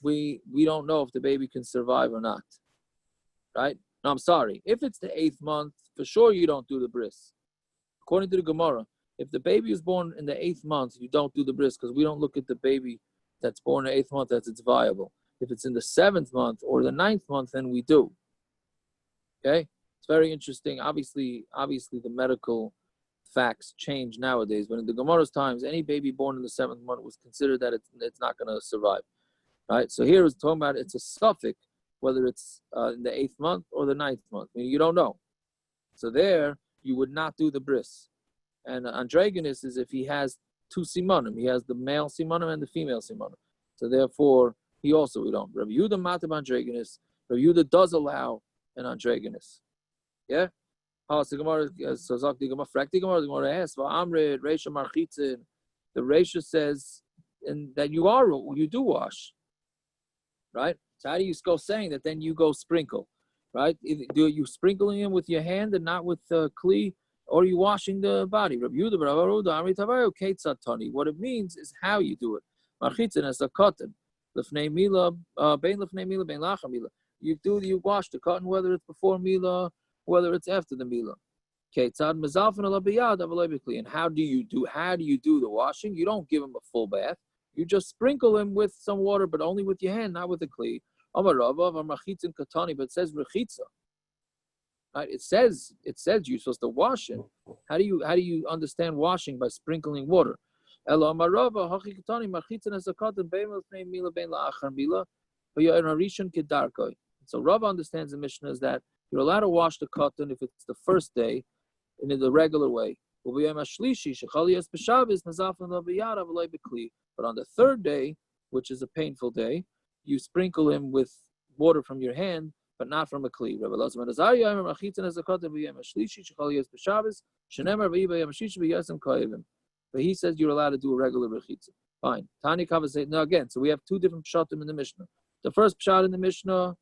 We don't know if the baby can survive or not, right? No, I'm sorry. If it's the 8th month, for sure you don't do the bris. According to the Gemara, if the baby is born in the 8th month, you don't do the bris because we don't look at the baby that's born in the 8th month as it's viable. If it's in the 7th month or the 9th month, then we do. Okay? It's very interesting. Obviously, the medical facts change nowadays. But in the Gemara's times, any baby born in the 7th month was considered that it's not going to survive. Right, so here it's talking about it's a suffix, whether it's in the 8th month or the 9th month. I mean, you don't know. So there, you would not do the bris. And adroginis is if he has two simanim. He has the male simanim and the female simanim. So therefore, we don't. Rabbi Yehuda matab adroginis. Rabbi Yehuda does allow an adroginis. Yeah? So Zak the Gemara, the Gemara asks, Amrid, Reisha Marchitzin. The Reisha says that you do wash. Right? So how do you go saying that? Then you go sprinkle, right? Do you sprinkling him with your hand and not with kli, or are you washing the body? What it means is how you do it. You wash the cotton whether it's before mila, whether it's after the mila. And how do you do the washing? You don't give him a full bath. You just sprinkle him with some water, but only with your hand, not with a kli. But it says rechitza. Right? It says you're supposed to wash him. How do you understand washing by sprinkling water? So Rava understands the Mishnah is that you're allowed to wash the cotton if it's the first day and in the regular way. But on the third day, which is a painful day, you sprinkle him with water from your hand, but not from a kli. But he says you're allowed to do a regular rechitza. Fine. Tani Kava says, now again, so we have two different pshatim in the Mishnah. The first pshat in the Mishnah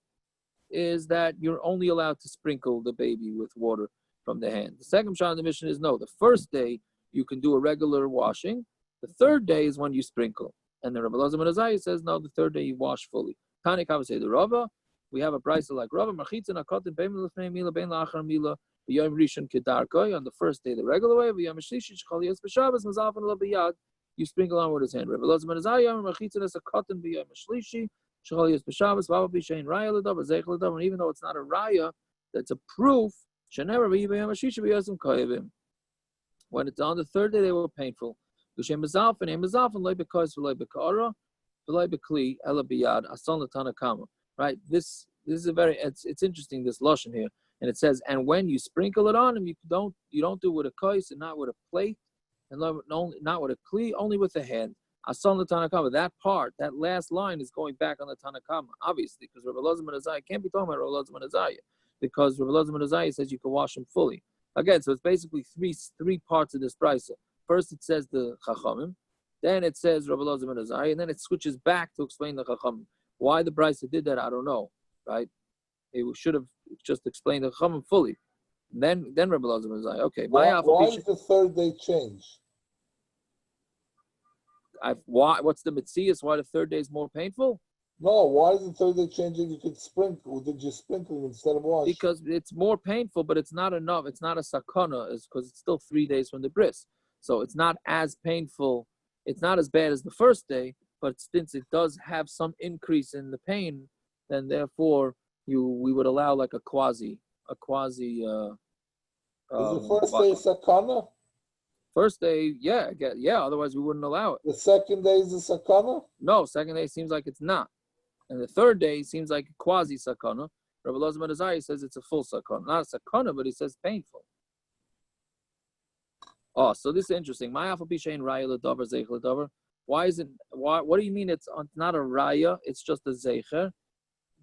is that you're only allowed to sprinkle the baby with water from the hand. The second pshat in the Mishnah is no. The first day you can do a regular washing. The third day is when you sprinkle. And the Elazar Ben Azaria says no. The third day you wash fully. Tani Kava say the Rava we have a braysa like Rava Machitzin Akotin Bein Lefnei Mila Bein Lachar Mila B'Yom Rishon Kedarkoi on the first day the regular way. B'Yom Shlishi Shechal Yos B'Shabbos Mazalfen Lo B'Yad. You sprinkle on with his hand. Elazar Ben Azaria Machitzin Es Akotin B'Yom Shlishi Shechal Yos B'Shabbos Vava B'Shein Raya L'Davar Zeich L'Davar. And even though it's not a raya, that's a proof. Shenever B'Yom Shlishi B'Yosem Koyevim. When it's on the third day, they were painful. L'Shem Mazalfen Mazalfen Lo B'Koyes V'Lo B'Kara V'Lo B'Kli Ela B'Yad Ason L'Tanakama. Right. This is a very it's interesting, this lashon here, and it says, and when you sprinkle it on him, you don't do it with a kais and not with a plate, and not with a kli, only with the hand. Asan l'tanakama. That part, that last line is going back on the tanakama, obviously, because Elazar Ben Azaria can't be talking about Elazar Ben Azaria, because Elazar Ben Azaria says you can wash him fully. Again, so it's basically three parts of this braysa. First, it says the chachamim, then it says Elazar Ben Azaria, and then it switches back to explain the chachamim. Why the braysa did that, I don't know. Right? It should have just explained the chachamim fully. Then Rabbi Elazar Ben Azaria. Okay. Why does the third day change? What's the mitzias? Why the third day is more painful? No, why is the third day changing? You could sprinkle. Did you sprinkle instead of wash? Because it's more painful, but it's not enough. It's not a sakana, because it's still 3 days from the bris. So it's not as painful. It's not as bad as the first day, but since it does have some increase in the pain, then therefore we would allow like a quasi. Is the first day sakana? First day, yeah. Otherwise, we wouldn't allow it. The second day is a sakana? No, second day seems like it's not, and the third day seems like a quasi sakana. Rabbi Elazar Ben Azaria says it's a full sakana, not a sakana, but he says painful. Oh, so this is interesting. Why is it? What do you mean it's not a raya? It's just a zeicher,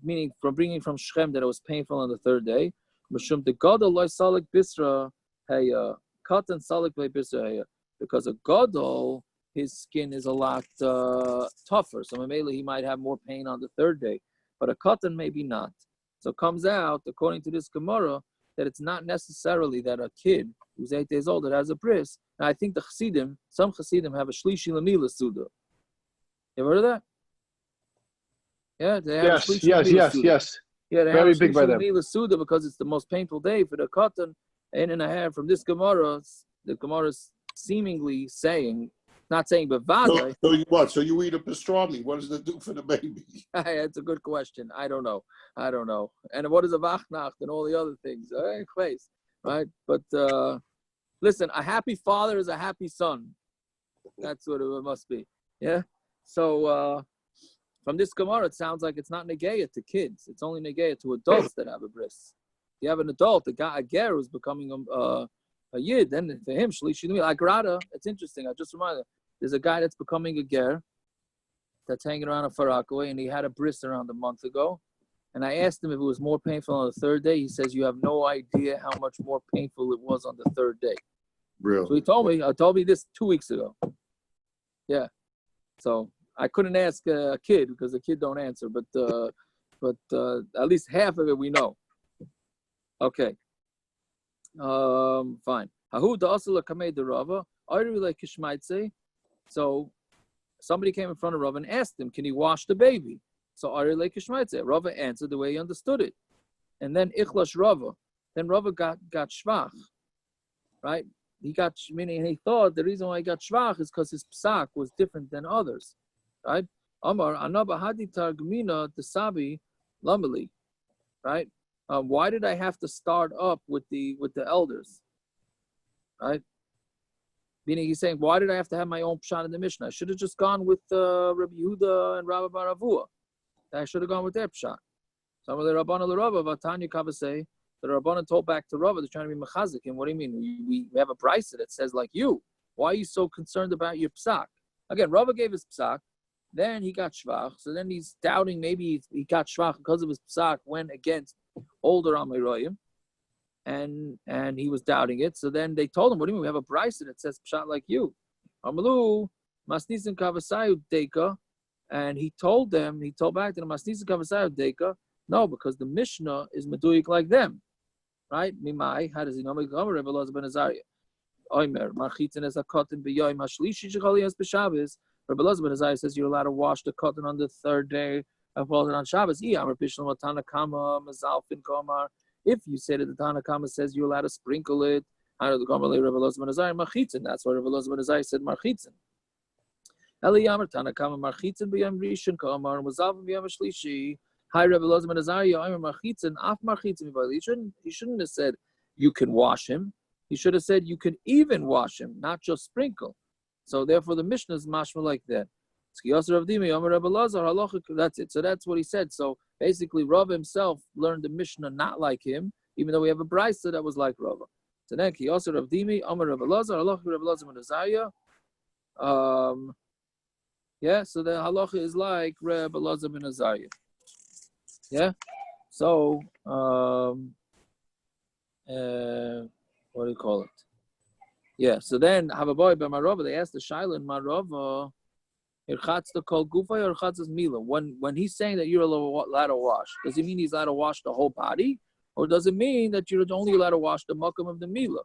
meaning from bringing from Shem that it was painful on the third day. Mishum the gadol loy salik bisra heya katan salik loy bisra heya, because a gadol his skin is a lot tougher, so maybe he might have more pain on the third day, but a katan maybe not. So it comes out according to this Gemara that it's not necessarily that a kid who's 8 days old that has a bris. Now I think some Chassidim have a shlishi lamila suda. You ever heard of that? Yeah, they have yes. Yeah, they very have big by them. Suda because it's the most painful day for the cotton. And a half from this Gemara, the Gemara is seemingly saying, not saying, but vada. So you what? So you eat a pastrami. What does that do for the baby? It's a good question. I don't know. And what is a vachnacht and all the other things? Right? But listen, a happy father is a happy son. That's what it must be. Yeah. So from this Gemara, it sounds like it's not negeya to kids. It's only negeya to adults that have a bris. You have an adult, a ger who's becoming a yid, then for him, shlishi like Rada. It's interesting. I just reminded. There's a guy that's becoming a ger that's hanging around a farakaway, and he had a bris around a month ago. And I asked him if it was more painful on the third day. He says, you have no idea how much more painful it was on the third day. Really? So he told me this 2 weeks ago. Yeah. So I couldn't ask a kid because the kid don't answer, but at least half of it we know. Okay. Fine. So somebody came in front of Rava and asked him, can he wash the baby? So Rava answered the way he understood it. And then Ichlash Rava. Then Rava got shvach. Right? Meaning he thought the reason why he got shvach is because his psak was different than others. Right? Amar Anaba Haditar Gmina Desabi Lamali. Right? Why did I have to start up with the elders? Right? Meaning he's saying, why did I have to have my own pshat in the Mishnah? I should have just gone with Rabbi Yehuda and Rabbi Baravua. I should have gone with their pshat. Some of the Rabbana l'Rava, Vatanya Kavasei, the Rabbana told back to Rava, they're trying to be mechazik. And what do you mean? We have a braysa that says like you. Why are you so concerned about your psak? Again, Rava gave his psak, then he got shvach. So then he's doubting maybe he got shvach because of his psak went against older amoraim. And he was doubting it. So then they told him, what do you mean? We have a braysa that says pshat like you. Amalu, masnisin kavasayu deka. And he told back to them, masnisin kavasayu deka. No, because the Mishnah is meduyik like them. Right? Mimai, how does he know? Rabbi Elazar Ben Azaria. Oimer, marchitin es a cotton b'yoy mashlishi shechali es b'shabbos. Rabbi Elazar Ben Azaria says you're allowed to wash the cotton on the third day and falls on Shabbos. If you say that the Tanakama says you're allowed to sprinkle it, that's why Elazar Ben Azaria said marchitzin. Eliyamar Tanakama marchitzin b'yam rishon ka'amar muzavim b'yam shlishi. Hi, Elazar Ben Azaria, I'm marchitzin af marchitzin. He shouldn't have said you can wash him. He should have said you can even wash him, not just sprinkle. So therefore, the Mishnah is mashma like that. That's it. So that's what he said. So basically, Rava himself learned the Mishnah not like him, even though we have a braysa that was like Rava. So then, Kiyosar Rav Dimi, Amar Rav Elazar, Halacha Rav Elazar Ben Azaria. Yeah, so the halacha is like Rav Elazar Ben Azaria. Yeah, so what do you call it? Yeah, so then Abaya by Marava, they asked the Shaila in Marava, when he's saying that you're allowed to wash, does it mean he's allowed to wash the whole body? Or does it mean that you're only allowed to wash the makam of the mila?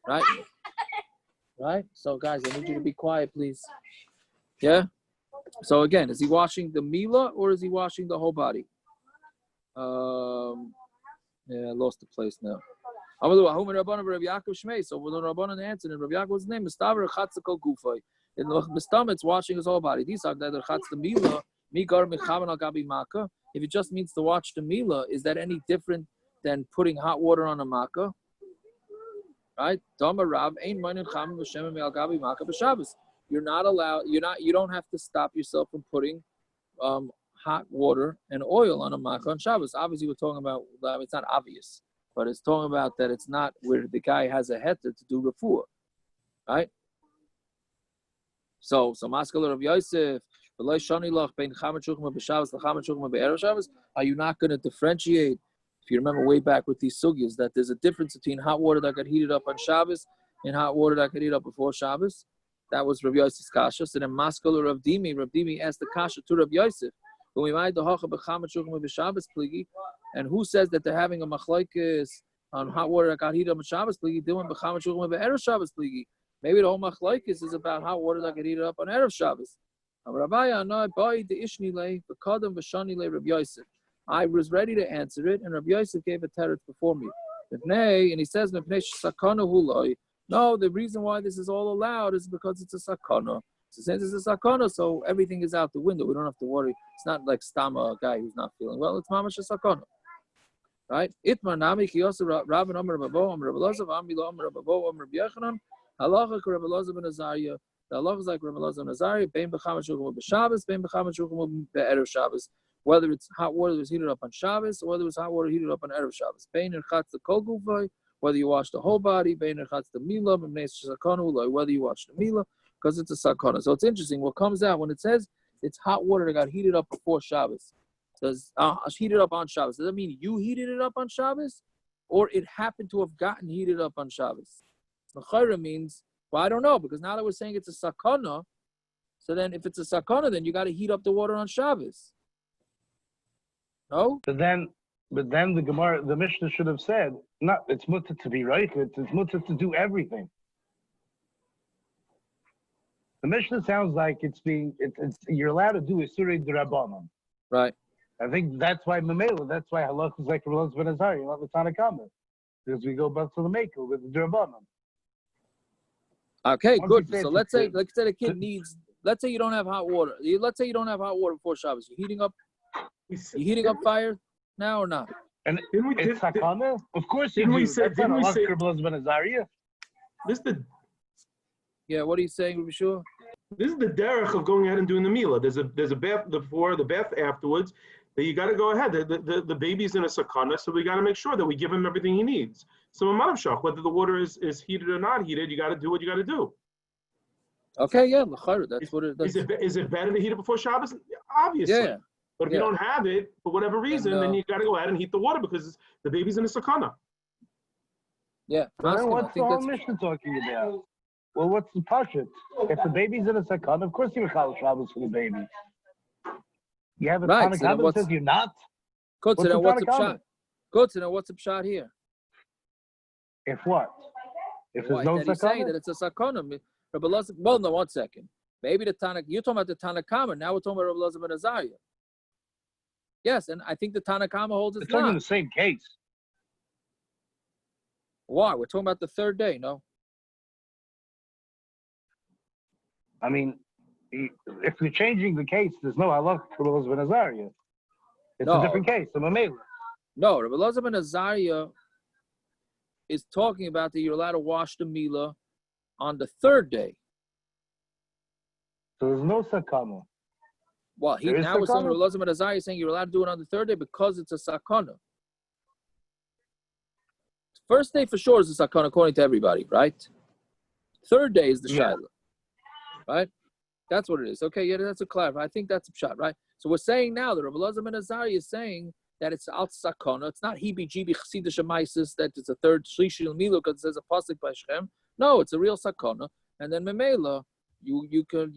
Right? Right? So guys, I need you to be quiet, please. Yeah? So again, is he washing the mila or is he washing the whole body? Yeah, I lost the place now. So we're the Rabbanan answered, and Rabbi Yaakov's name is Stavar Chatzakol Gufay. In the Mistam, it's washing his whole body. These are the Chatz the Mila, Migar Mechavan al Gabi Maka. If it just means to watch the Mila, is that any different than putting hot water on a Maka? Right? Dama Rav, Ein Mainin Cham V'Shem al Gabi Maka b'Shabbos. You're not allowed, you don't have to stop yourself from putting hot water and oil on a Maka on Shabbos. Obviously, we're talking about, it's not obvious. But it's talking about that it's not where the guy has a heter to do refuah, right? So maskaler of Yosef, are you not going to differentiate? If you remember way back with these sugyas, that there's a difference between hot water that got heated up on Shabbos and hot water that got heated up before Shabbos. That was Rav Yosef's kasha. So then maskaler of Rav Dimi asked the kasha to Rav Yosef. And who says that they're having a machlokes on hot water that got heated up on Shabbos pligi? Doing b'chama shulchan be'erev Shabbos pligi. Maybe the whole machlokes is about hot water that got heated up on erev Shabbos. I was ready to answer it, and Rabbi Yosef gave a teretz before me. And he says, no, the reason why this is all allowed is because it's a sakana. So since it's a sakana, so everything is out the window. We don't have to worry. It's not like Stama, a guy who's not feeling well. It's mamash a sakana. Right? Itmar nami kiyosef Rabban Amar Babo Amar Elazar Amilo Amar Babo Amar B'Yechanan Halacha Rav Elazar Ben Azaria. The halacha is like Rav Elazar Ben Azaria. Bein b'chama shulchan b'Shabbos, bein b'chama shulchan b'erev Shabbos. Whether it's hot water that was heated up on Shabbos or whether it's hot water heated up on erev Shabbos. Bein erchatz the kol gufay. Whether you wash the whole body. Bein erchatz the mila. Whether you wash the mila. Because it's a sakana. So it's interesting. What comes out when it says it's hot water that got heated up before Shabbos. Does heated up on Shabbos? Does that mean you heated it up on Shabbos, or it happened to have gotten heated up on Shabbos? Mechayra means, well, I don't know, because now that we're saying it's a sakana, so then if it's a sakana, then you got to heat up the water on Shabbos. No? But then the Gemara, the Mishnah should have said, not it's mutter to be right, it's mutter to do everything. The Mishnah sounds like it's you're allowed to do Isurei D'Rabbanan. Right. I think that's why Mamela, that's why Halach is like Elazar Ben Azaria, not the Tanakama. Because we go back to the Maker with the D'Rabbanan. Okay, good. So let's say a kid needs, let's say you don't have hot water. Let's say you don't have hot water before Shabbos. You're heating up fire now or not? And it's sakana? Of course you do. That's not Elazar Ben Azaria. Yeah, what are you saying, Rabbi Shua? This is the derech of going ahead and doing the mila. There's a bath before, the bath afterwards. That you got to go ahead. The baby's in a sakana, so we got to make sure that we give him everything he needs. So a manav shach, whether the water is heated or not heated, you got to do what you got to do. Okay, yeah, that's what it is. Is it better to heat it before Shabbos? Obviously. Yeah. But if you don't have it for whatever reason, then you got to go ahead and heat the water because the baby's in a sakana. Yeah. What's the whole Mishnah talking about? Well, what's the pashut? If the baby's in a sakana, of course you're Chal Shabbos for the baby. You have a Tanakh that says you're not? Good to know what's a pshat. Good to know what's a pshat here. If what? If there's no sakana? He's saying that it's a sakana. Well, no, 1 second. Maybe the Tanakh, you're talking about the Tanakh, now we're talking about Rabbi Elazar Ben Azaria. Yes, and I think the Tanakama holds it's It's talking not. the same case. Why? We're talking about the third day, no? I mean, if you're changing the case, there's no halach to Elazar Ben Azaria. It's a different case. I'm a mailer. No, Elazar Ben Azaria is talking about that you're allowed to wash the milah on the third day. So there's no sakana. Well, he now was saying Elazar Ben Azaria is saying you're allowed to do it on the third day because it's a sakana. First day for sure is a sakana according to everybody, right? Third day is the shaila, right? That's what it is. Okay, yeah, that's a clarify. I think that's a shot, right? So we're saying now that Elazar Ben Azaria is saying that it's al sakana. It's not heebie-jeebie chasidish amaisis that it's a third shlishi l'milu because it says a pasuk by Shem. No, it's a real sakana. And then memela, you could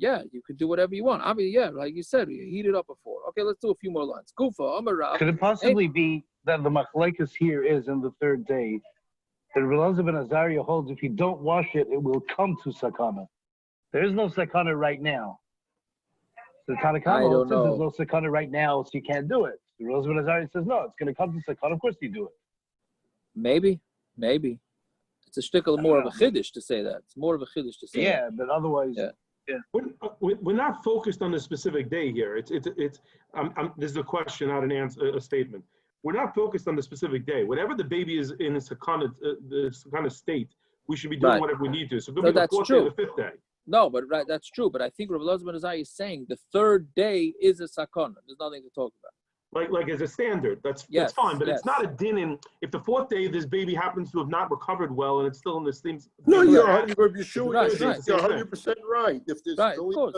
do whatever you want. I mean, like you said, you heat it up before. Okay, let's do a few more lines. Kufa, Amarav. Could it possibly be that the Machlokes here is in the third day? That Elazar Ben Azaria holds if you don't wash it, it will come to sakana. There is no sakana right now. So the Tanakama says there's no sakana right now, so you can't do it. The Elazar Ben Azaria says no, it's going to come to sakana. Of course you do it. Maybe. It's a shtickle more of a chiddush to say that. It's more of a chiddush to say. Yeah, but otherwise. Yeah. We're not focused on the specific day here. This is a question, not an answer, a statement. We're not focused on the specific day. Whatever the baby is in its kind of state, we should be doing whatever we need to. So it could be the fourth day or the fifth day. No, but that's true. But I think Rav Elazar Ben Azaria is saying the third day is a sakana. There's nothing to talk about. Like as a standard, that's fine. But it's not a din. And if the fourth day this baby happens to have not recovered well and it's still in this thing. No, you're Right. 100% right. If there's of course,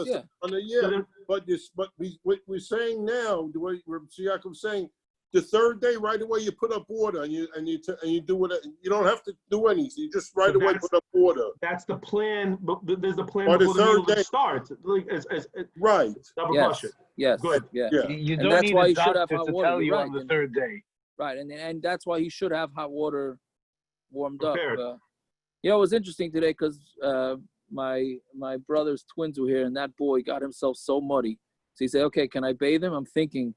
but we're saying now, the way Rabbi Yaakov saying, the third day right away you put up water and you do what you don't have to do anything. You just right away put up water. That's the plan. But there's the plan Or the before the third meal day starts. Like right. Double caution. Yes. Good. Yeah. You And don't that's need why a you should have doctor hot to water. tell you You're on the right. third day. Right, and that's why he should have hot water warmed Prepared. up. It was interesting today because my brother's twins were here, and that boy got himself so muddy. So he said, "Okay, can I bathe him?" I'm thinking,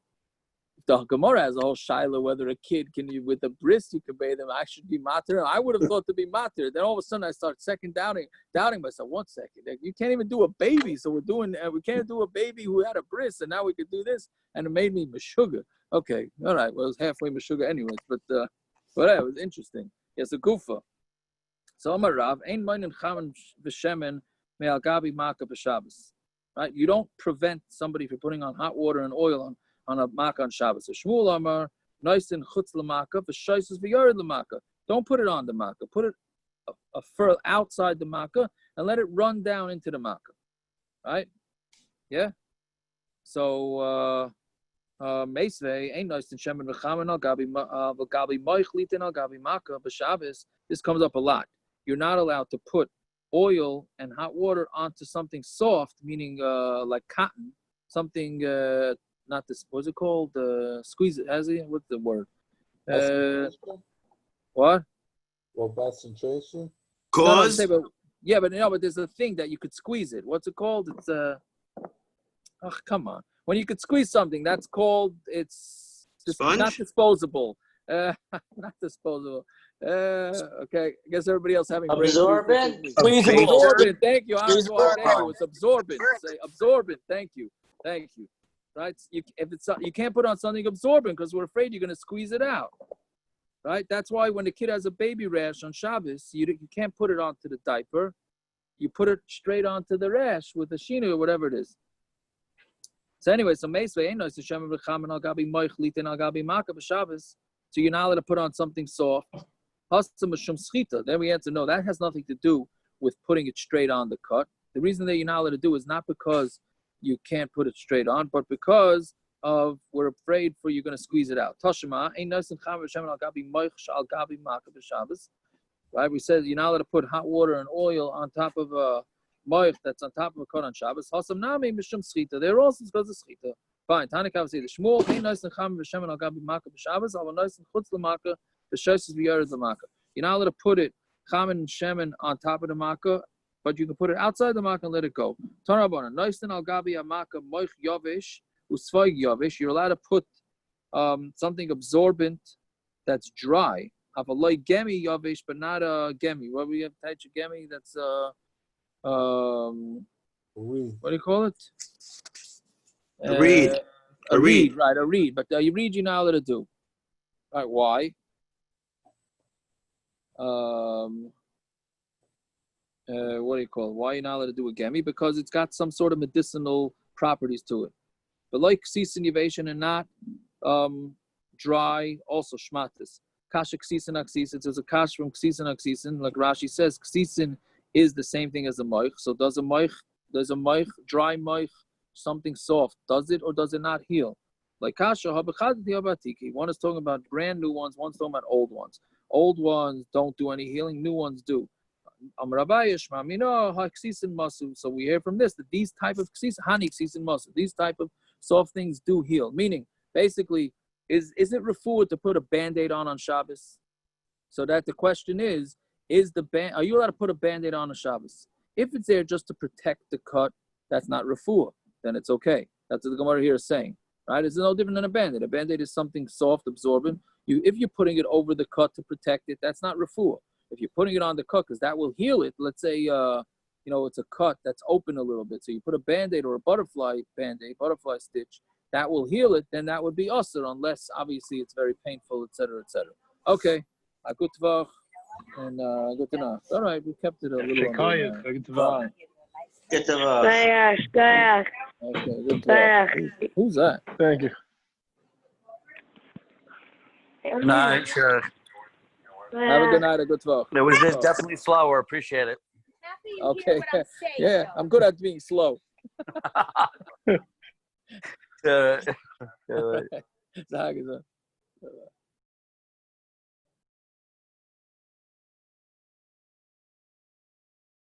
the Gemara has a whole shaila whether a kid with a bris you can bathe him. I should be matir. I would have thought to be matir. Then all of a sudden I start doubting myself. 1 second, you can't even do a baby. So we can't do a baby who had a bris, and now we could do this, and it made me meshuga. Okay, all right. Well, it was halfway meshuga anyways, but it was interesting. Yes, a gufa. So Amar Rav, ein meinen chamen v'shemen me'al gabi maka b'Shabbos. Right, you don't prevent somebody from putting on hot water and oil on a maka on Shabbos. So Shmuel Amar, noisin chutz l'maka, v'shaisus v'yared l'maka. Don't put it on the maka. Put it a fur outside the maka and let it run down into the maka. Right? Yeah. So meisvei ain't noisin shemen v'chamen al gabi moich litin al gabi maka b'Shabbos. This comes up a lot. You're not allowed to put oil and hot water onto something soft, meaning like cotton, something. Not this. What's it called? Squeeze it. What's the word? What? Well, concentration. Cause. No, but there's a thing that you could squeeze it. What's it called? It's come on. When you could squeeze something, that's called not disposable. Not disposable. Okay. I guess everybody else having absorbent. Absorbent. Thank you. It's absorbent. Say absorbent. Thank you. Right? You can't put on something absorbent because we're afraid you're going to squeeze it out. Right? That's why when the kid has a baby rash on Shabbos, you can't put it onto the diaper. You put it straight onto the rash with the shinu or whatever it is. So anyway, so meisvei ain't nois Hashem v'chamen al gabi moich litin al gabi maka b'Shabbos. So you're not allowed to put on something soft. Then we answer no. That has nothing to do with putting it straight on the cut. The reason that you're not allowed to do is not because you can't put it straight on, but because of we're afraid for you're going to squeeze it out. Tashma ain't nosin chamer shemen al gabi moich al gabi maka b'Shabbos. Right? We said you're not allowed to put hot water and oil on top of a moich that's on top of a cut on Shabbos. Hasam nami mishum schita. They're also because of schita. Fine. Tanikav say the Shmuel ain't nosin chamer shemen al gabi maka b'Shabbos. Al nosin chutz l'maka b'shaisus v'yared l'maka. You're not allowed to put it chamen and shemen on top of the maka, but you can put it outside the maka and let it go. Tanabana noisin al gabi amaka moich yavish usvay yavish. You're allowed to put something absorbent that's dry. Have a light gemi yavish, but not a gemi. What we have type of gemi? That's what do you call it? A reed. A reed, right? A reed. But you reed, you're not allowed to do. Right? Why? What do you call it? Why are you not allowed to do a gemi? Because it's got some sort of medicinal properties to it. But like ksisin yavation and not dry, also shmatis. Kasha ksisin aksisin. There's a kash from ksisin aksisin. Like Rashi says, ksisin is the same thing as a moich. So does a moich, dry moich, something soft, does it or does it not heal? Like kasha, one is talking about brand new ones, one's talking about old ones. Old ones don't do any healing, new ones do. Abaya, so we hear from this that these type of these type of soft things do heal. Meaning, basically, is it refuah to put a band-aid on Shabbos? So that the question is are you allowed to put a band-aid on Shabbos? If it's there just to protect the cut, that's not refuah, then it's okay. That's what the Gemara here is saying. Right? It's no different than a band-aid. A band-aid is something soft, absorbent. If you're putting it over the cut to protect it, that's not refuah. If you're putting it on the cut, because that will heal it. Let's say, it's a cut that's open a little bit. So you put a band-aid or a butterfly band-aid, butterfly stitch, that will heal it. Then that would be usher, unless obviously it's very painful, etc., etc. Okay, good tvach and good enough. All right, we kept it a little. Good tvach. Good tvach. Okay, good tvach. Who's that? Thank you. Good night, sure. Have a good night, a good tvach. It was just definitely slower. Appreciate it. Okay. Yeah, I'm good at being slow. Good. Sag es.